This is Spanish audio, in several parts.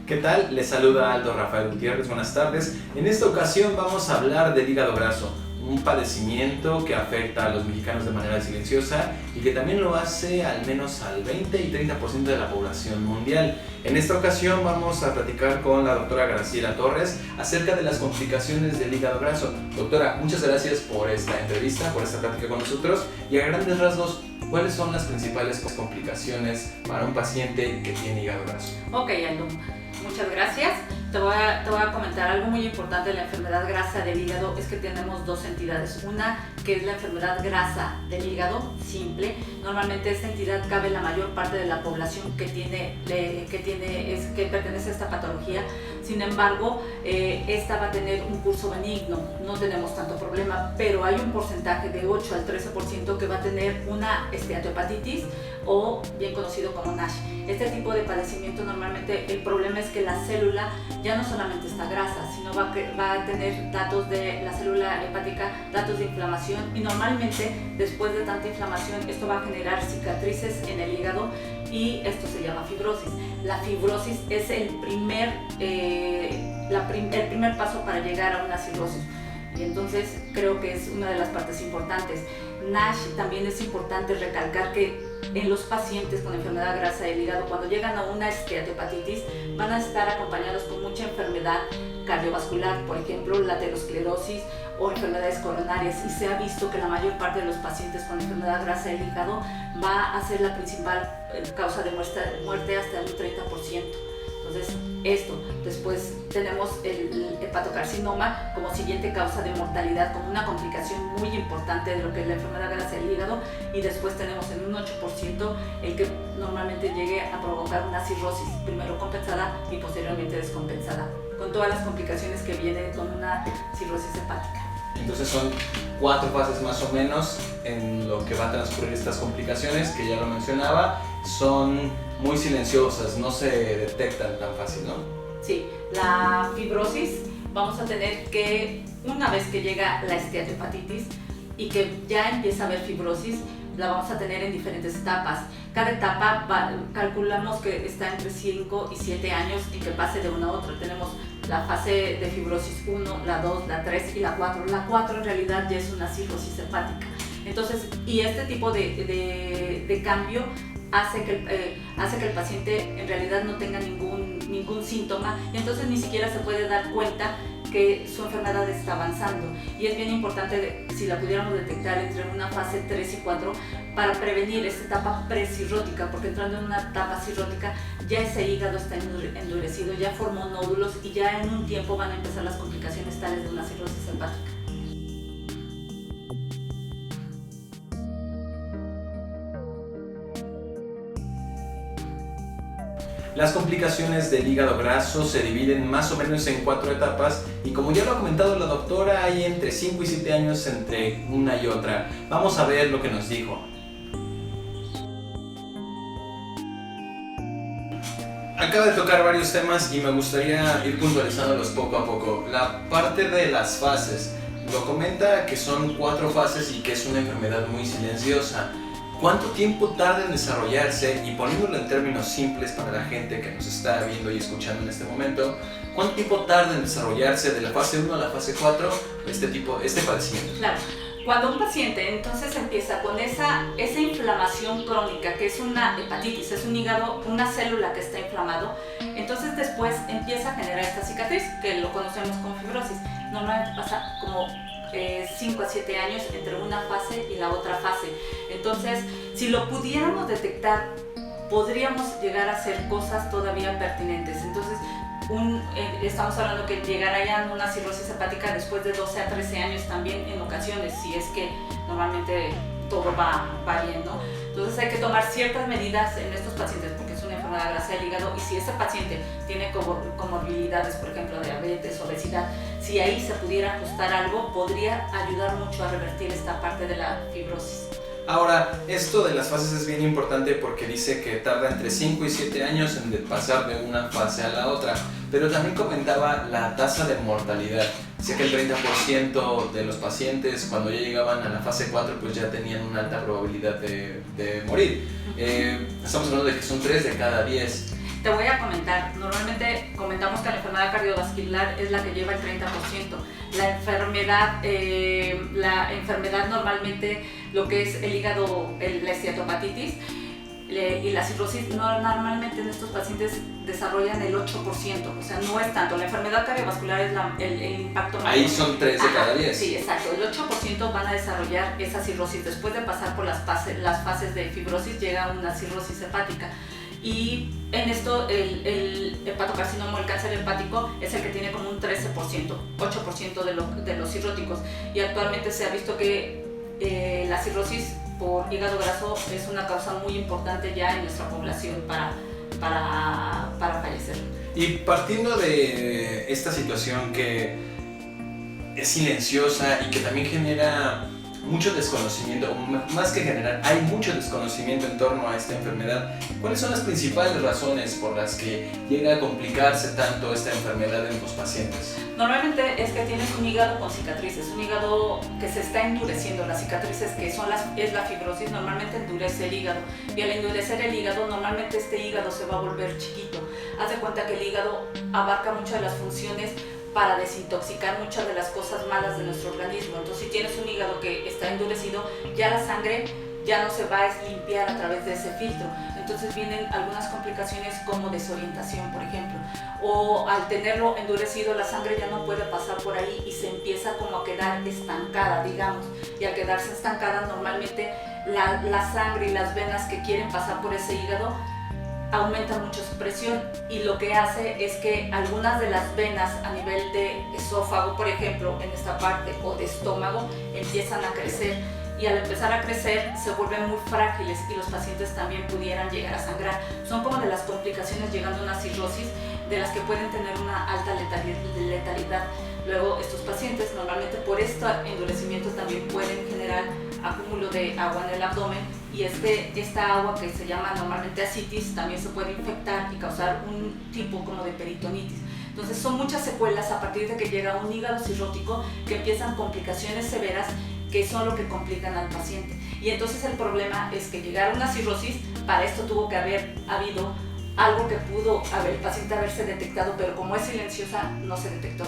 ¿Qué tal? Les saluda Aldo Rafael Gutiérrez, buenas tardes. En esta ocasión vamos a hablar del hígado graso, un padecimiento que afecta a los mexicanos de manera silenciosa y que también lo hace al menos al 20 y 30% de la población mundial. En esta ocasión vamos a platicar con la doctora Graciela Torres acerca de las complicaciones del hígado graso. Doctora, muchas gracias por esta entrevista, por esta plática con nosotros y a grandes rasgos, ¿cuáles son las principales complicaciones para un paciente que tiene hígado graso? Ok, Aldo, muchas gracias. Te voy a comentar algo muy importante de la enfermedad grasa del hígado, es que tenemos dos entidades. Una que es la enfermedad grasa del hígado simple. Normalmente esta entidad cabe en la mayor parte de la población que pertenece a esta patología. Sin embargo, esta va a tener un curso benigno, no tenemos tanto problema, pero hay un porcentaje de 8 al 13% que va a tener una esteatohepatitis o bien conocido como NASH. Este tipo de padecimiento normalmente el problema es que la célula ya no solamente está grasa, sino va a tener datos de la célula hepática, datos de inflamación y normalmente después de tanta inflamación esto va a generar cicatrices en el hígado y esto se llama fibrosis. La fibrosis es el primer paso para llegar a una cirrosis y entonces creo que es una de las partes importantes. NASH también es importante recalcar que en los pacientes con enfermedad grasa del hígado, cuando llegan a una esteatohepatitis, van a estar acompañados con mucha enfermedad cardiovascular, por ejemplo, la aterosclerosis o enfermedades coronarias, y se ha visto que la mayor parte de los pacientes con enfermedad grasa del hígado va a ser la principal causa de muerte hasta un 30%. Entonces, esto. Después tenemos el hepatocarcinoma como siguiente causa de mortalidad, como una complicación muy importante de lo que es la enfermedad grasa del hígado, y después tenemos en un 8% el que normalmente llegue a provocar una cirrosis, primero compensada y posteriormente descompensada, con todas las complicaciones que vienen con una cirrosis hepática. Entonces son 4 fases más o menos en lo que va a transcurrir estas complicaciones, que ya lo mencionaba, son muy silenciosas, no se detectan tan fácil, ¿no? Sí, la fibrosis vamos a tener que, una vez que llega la esteatohepatitis y que ya empieza a haber fibrosis, la vamos a tener en diferentes etapas. Cada etapa calculamos que está entre 5 y 7 años en que pase de una a otra. Tenemos la fase de fibrosis 1, la 2, la 3 y la 4. La 4 en realidad ya es una cirrosis hepática. Entonces, y este tipo de cambio hace que el paciente en realidad no tenga ningún síntoma y entonces ni siquiera se puede dar cuenta que su enfermedad está avanzando, y es bien importante si la pudiéramos detectar entre una fase 3 y 4 para prevenir esta etapa precirrótica, porque entrando en una etapa cirrótica ya ese hígado está endurecido, ya formó nódulos y ya en un tiempo van a empezar las complicaciones tales de una cirrosis hepática. Las complicaciones del hígado graso se dividen más o menos en 4 etapas y como ya lo ha comentado la doctora, hay entre 5 y 7 años entre una y otra. Vamos a ver lo que nos dijo. Acaba de tocar varios temas y me gustaría ir puntualizándolos poco a poco. La parte de las fases, lo comenta que son 4 fases y que es una enfermedad muy silenciosa. ¿Cuánto tiempo tarda en desarrollarse? Y poniéndolo en términos simples para la gente que nos está viendo y escuchando en este momento, ¿cuánto tiempo tarda en desarrollarse de la fase 1 a la fase 4 este padecimiento? Claro, cuando un paciente entonces empieza con esa inflamación crónica, que es una hepatitis, es un hígado, una célula que está inflamado, entonces después empieza a generar esta cicatriz, que lo conocemos como fibrosis. Normalmente pasa como 5 a 7 años entre una fase y la otra fase. Entonces, si lo pudiéramos detectar, podríamos llegar a hacer cosas todavía pertinentes. Entonces, estamos hablando que llegará ya a una cirrosis hepática después de 12 a 13 años también en ocasiones, si es que normalmente todo va bien, ¿no? Entonces hay que tomar ciertas medidas en estos pacientes porque es una enfermedad grasa del hígado, y si ese paciente tiene comorbilidades, por ejemplo diabetes, obesidad, si ahí se pudiera ajustar algo, podría ayudar mucho a revertir esta parte de la fibrosis. Ahora, esto de las fases es bien importante porque dice que tarda entre 5 y 7 años en pasar de una fase a la otra, pero también comentaba la tasa de mortalidad. Decía que el 30% de los pacientes cuando ya llegaban a la fase 4 pues ya tenían una alta probabilidad de morir. Estamos hablando de que son 3 de cada 10. Te voy a comentar, normalmente comentamos que la enfermedad cardiovascular es la que lleva el 30%. La enfermedad normalmente, lo que es el hígado, la esteatopatitis y la cirrosis, normalmente en estos pacientes desarrollan el 8%, o sea, no es tanto. La enfermedad cardiovascular es el impacto mayor. Ahí son 3 de cada 10. Sí, exacto. El 8% van a desarrollar esa cirrosis. Después de pasar por las fases de fibrosis, llega una cirrosis hepática. Y en esto el hepatocarcinoma, el cáncer hepático, es el que tiene como un 13%, 8% de los cirróticos. Y actualmente se ha visto que la cirrosis por hígado graso es una causa muy importante ya en nuestra población para fallecer. Y partiendo de esta situación que es silenciosa y que también genera mucho desconocimiento, más que generar, hay mucho desconocimiento en torno a esta enfermedad. ¿Cuáles son las principales razones por las que llega a complicarse tanto esta enfermedad en los pacientes? Normalmente es que tienes un hígado con cicatrices, un hígado que se está endureciendo. Las cicatrices que son es la fibrosis, normalmente endurece el hígado, y al endurecer el hígado, normalmente este hígado se va a volver chiquito. Haz de cuenta que el hígado abarca muchas de las funciones para desintoxicar muchas de las cosas malas de nuestro organismo. Entonces, si tienes un hígado que está endurecido, ya la sangre ya no se va a limpiar a través de ese filtro. Entonces vienen algunas complicaciones como desorientación, por ejemplo, o al tenerlo endurecido la sangre ya no puede pasar por ahí y se empieza como a quedar estancada, digamos, y al quedarse estancada normalmente la sangre y las venas que quieren pasar por ese hígado aumenta mucho su presión, y lo que hace es que algunas de las venas a nivel de esófago, por ejemplo, en esta parte, o de estómago, empiezan a crecer, y al empezar a crecer se vuelven muy frágiles y los pacientes también pudieran llegar a sangrar. Son como de las complicaciones llegando a una cirrosis, de las que pueden tener una alta letalidad. Luego estos pacientes normalmente por este endurecimiento también pueden generar acúmulo de agua en el abdomen, y esta agua, que se llama normalmente ascitis, también se puede infectar y causar un tipo como de peritonitis. Entonces son muchas secuelas a partir de que llega un hígado cirrótico, que empiezan complicaciones severas que son lo que complican al paciente. Y entonces el problema es que llegar a una cirrosis, para esto tuvo que haber habido algo que pudo el paciente haberse detectado, pero como es silenciosa no se detectó.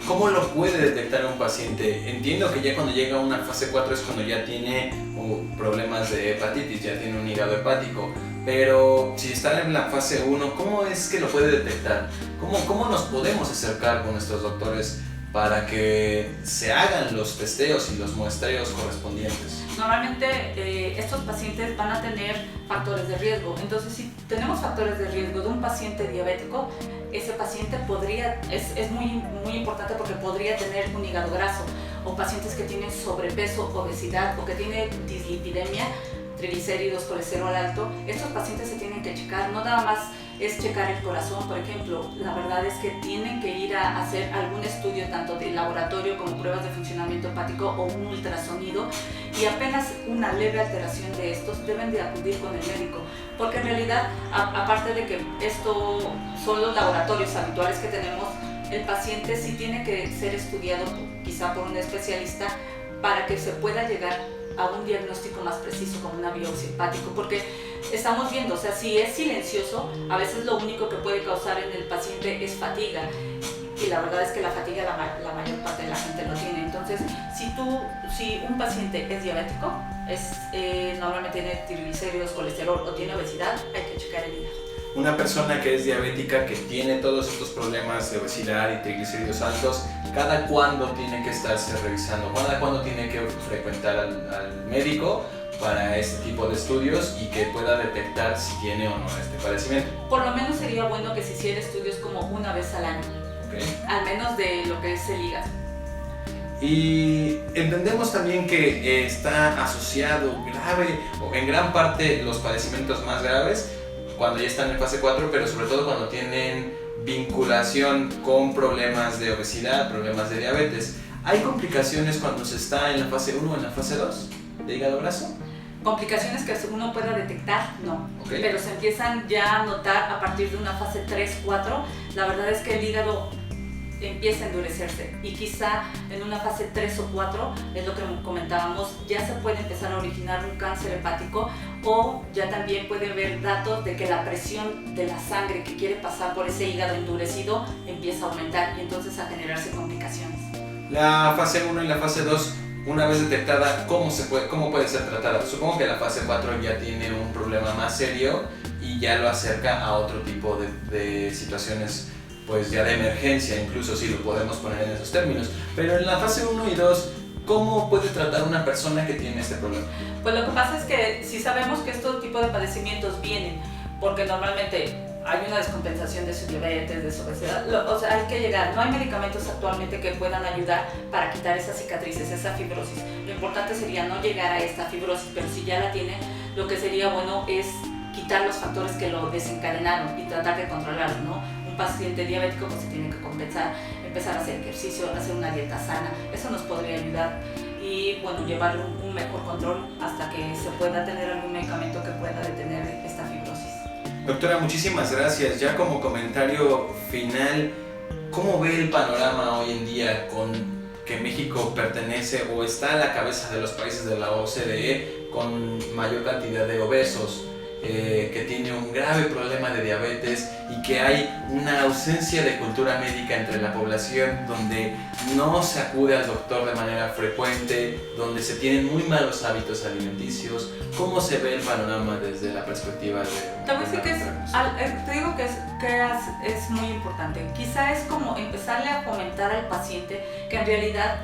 ¿Cómo lo puede detectar un paciente? Entiendo que ya cuando llega a una fase 4 es cuando ya tiene problemas de hepatitis, ya tiene un hígado hepático, pero si está en la fase 1, ¿cómo es que lo puede detectar? ¿Cómo nos podemos acercar con nuestros doctores para que se hagan los testeos y los muestreos correspondientes? Normalmente estos pacientes van a tener factores de riesgo. Entonces, si tenemos factores de riesgo de un paciente diabético, ese paciente es muy importante, porque podría tener un hígado graso, o pacientes que tienen sobrepeso, obesidad, o que tienen dislipidemia, triglicéridos, colesterol alto. Estos pacientes se tienen que checar, no nada más es checar el corazón, por ejemplo. La verdad es que tienen que ir a hacer algún estudio, tanto de laboratorio como pruebas de funcionamiento hepático o un ultrasonido, y apenas una leve alteración de estos deben de acudir con el médico, porque en realidad, aparte de que esto son los laboratorios habituales que tenemos, el paciente sí tiene que ser estudiado quizá por un especialista para que se pueda llegar a un diagnóstico más preciso, como una biopsia hepática, porque estamos viendo, o sea, si es silencioso, a veces lo único que puede causar en el paciente es fatiga, y la verdad es que la fatiga la mayor parte de la gente lo tiene. Entonces, si un paciente es diabético, normalmente tiene triglicéridos, colesterol o tiene obesidad, hay que checar el hígado. Una persona que es diabética, que tiene todos estos problemas de obesidad y triglicéridos altos, ¿cada cuándo tiene que estarse revisando? ¿Cada cuándo tiene que frecuentar al médico para este tipo de estudios y que pueda detectar si tiene o no este padecimiento? Por lo menos sería bueno que se hiciera estudios como una vez al año, Okay. Al menos de lo que es el hígado. Y entendemos también que está asociado grave, o en gran parte, los padecimientos más graves cuando ya están en fase 4, pero sobre todo cuando tienen vinculación con problemas de obesidad, problemas de diabetes. ¿Hay complicaciones cuando se está en la fase 1 o en la fase 2 de hígado graso? Complicaciones que uno pueda detectar, no. Okay. Pero se empiezan ya a notar a partir de una fase 3, 4. La verdad es que el hígado empieza a endurecerse y quizá en una fase 3 o 4, es lo que comentábamos, ya se puede empezar a originar un cáncer hepático, o ya también puede haber datos de que la presión de la sangre que quiere pasar por ese hígado endurecido empieza a aumentar y entonces a generarse complicaciones. La fase 1 y la fase 2, una vez detectada, ¿cómo puede ser tratada? Supongo que la fase 4 ya tiene un problema más serio y ya lo acerca a otro tipo de situaciones, pues ya de emergencia, incluso si lo podemos poner en esos términos. Pero en la fase 1 y 2, ¿cómo puede tratar una persona que tiene este problema? Pues lo que pasa es que si sabemos que estos tipos de padecimientos vienen porque normalmente hay una descompensación de su diabetes, de su obesidad, o sea, hay que llegar, no hay medicamentos actualmente que puedan ayudar para quitar esas cicatrices, esa fibrosis. Lo importante sería no llegar a esta fibrosis, pero si ya la tiene, lo que sería bueno es quitar los factores que lo desencadenaron y tratar de controlarlo, ¿no? Un paciente diabético pues se tiene que compensar, empezar a hacer ejercicio, hacer una dieta sana, eso nos podría ayudar y bueno, llevar un mejor control hasta que se pueda tener algún medicamento que pueda detener esta fibrosis. Doctora, muchísimas gracias. Ya como comentario final, ¿cómo ve el panorama hoy en día con que México pertenece o está a la cabeza de los países de la OCDE con mayor cantidad de obesos, que tiene un grave problema de diabetes y que hay una ausencia de cultura médica entre la población, donde no se acude al doctor de manera frecuente, donde se tienen muy malos hábitos alimenticios? ¿Cómo se ve el panorama desde la perspectiva de...? Te voy a decir te digo que es muy importante. Quizá es como empezarle a fomentar al paciente que en realidad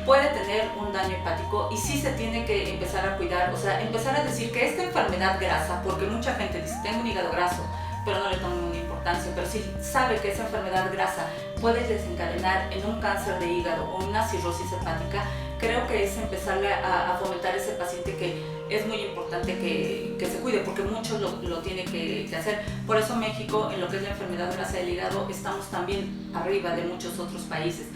puede tener un daño hepático y sí se tiene que empezar a cuidar, o sea, empezar a decir que esta enfermedad grasa, porque mucha gente dice, tengo un hígado graso, pero no le toman una importancia, pero si sabe que esa enfermedad grasa puede desencadenar en un cáncer de hígado o una cirrosis hepática, creo que es empezarle a fomentar a ese paciente que es muy importante que se cuide, porque muchos lo tienen que hacer. Por eso México, en lo que es la enfermedad grasa del hígado, estamos también arriba de muchos otros países.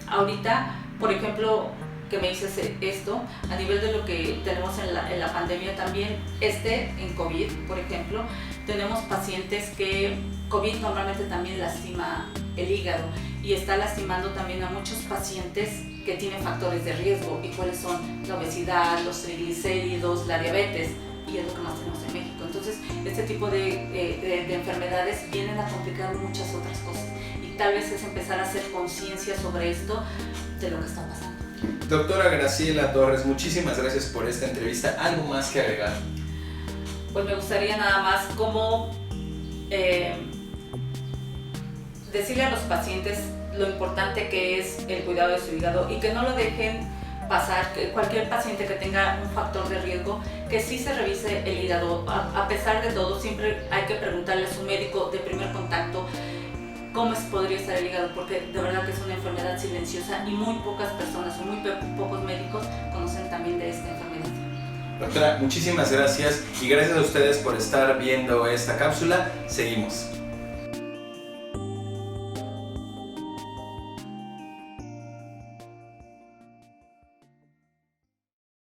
Ahorita, por ejemplo, que me dices esto, a nivel de lo que tenemos en la pandemia también, en COVID, por ejemplo, tenemos pacientes que COVID normalmente también lastima el hígado y está lastimando también a muchos pacientes que tienen factores de riesgo. ¿Y cuáles son? La obesidad, los triglicéridos, la diabetes, y es lo que más tenemos en México. Entonces, este tipo de enfermedades vienen a complicar muchas otras cosas y tal vez es empezar a hacer conciencia sobre esto, de lo que está pasando. Doctora Graciela Torres, muchísimas gracias por esta entrevista. ¿Algo más que agregar? Pues me gustaría nada más como decirle a los pacientes lo importante que es el cuidado de su hígado y que no lo dejen pasar, que cualquier paciente que tenga un factor de riesgo, que sí se revise el hígado. A pesar de todo, siempre hay que preguntarle a su médico de primer contacto cómo podría estar el hígado, porque de verdad que es una enfermedad silenciosa y muy pocas personas o muy pocos médicos conocen también de esta enfermedad. Doctora, muchísimas gracias y gracias a ustedes por estar viendo esta cápsula. Seguimos.